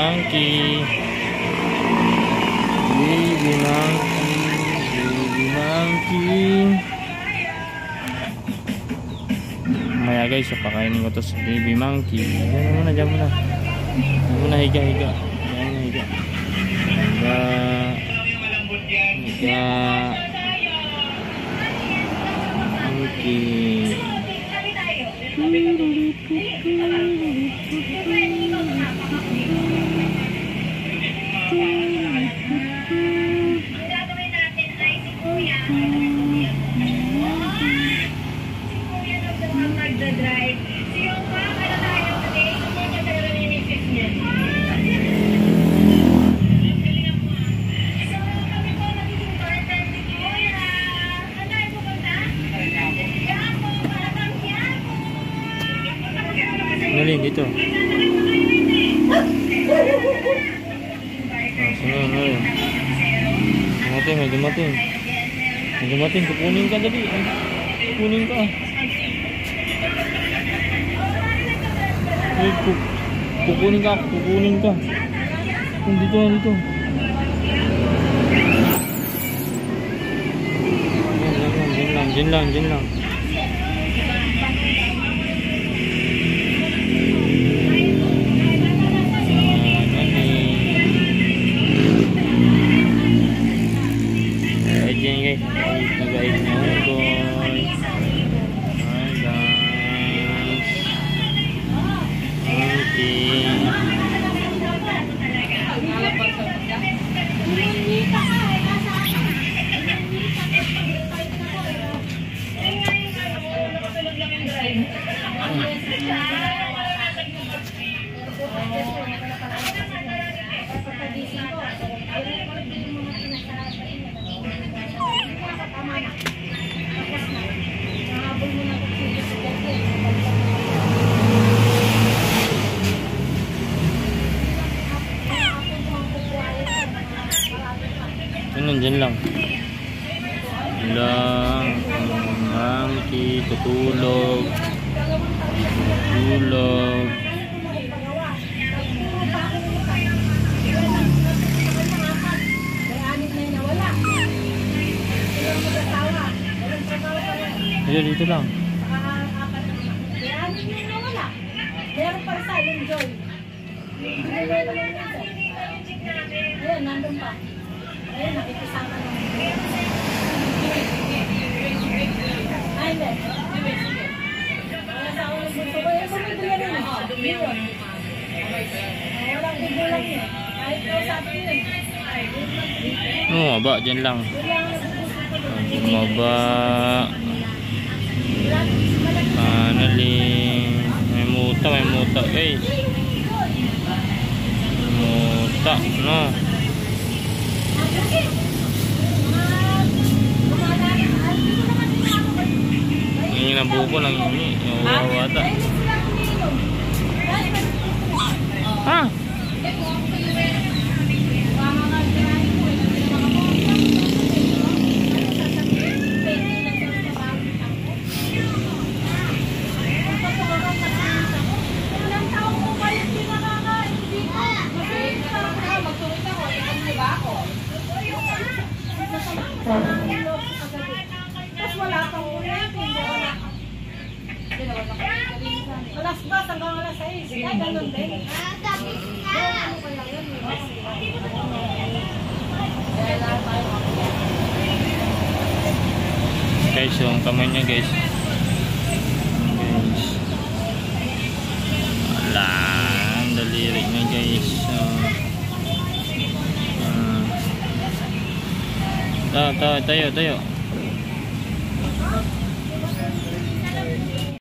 monkey. Baby monkey. Baby monkey. Maya guys, pakainin ko to sa baby monkey. Diyan muna, diyan muna. Diyan muna, higa. Diyan muna, higa. Monkey. Nalin dito. Sunod. May dumating. Kukunin ka dali. Kukunin ka. Kukunin ka. Dito. Diyan lang. Nag-aid na ako. Hi guys. Okay. Diyan lang. Monkey tutulog. Dito lang. Meron pa sa enjoy. Ayan, nandun pa. Ayan, nakikisama naman. Ay, hindi. Wala sa ulang gusto ko. Ayan, bumili yan yun. Walang bigulang yun. Kahit ko sabi yun. Maba, dyan lang. Maba. Panaling. May muta guys. Muta, no? Yung nabuko lang yun. Wawata. Ha? Tapos wala pang ulit. Alas 2 hanggang alas 6. Ay, ganun din. Guys, yung kamay niya guys. Wala. Ang daliri niya guys. Tayo.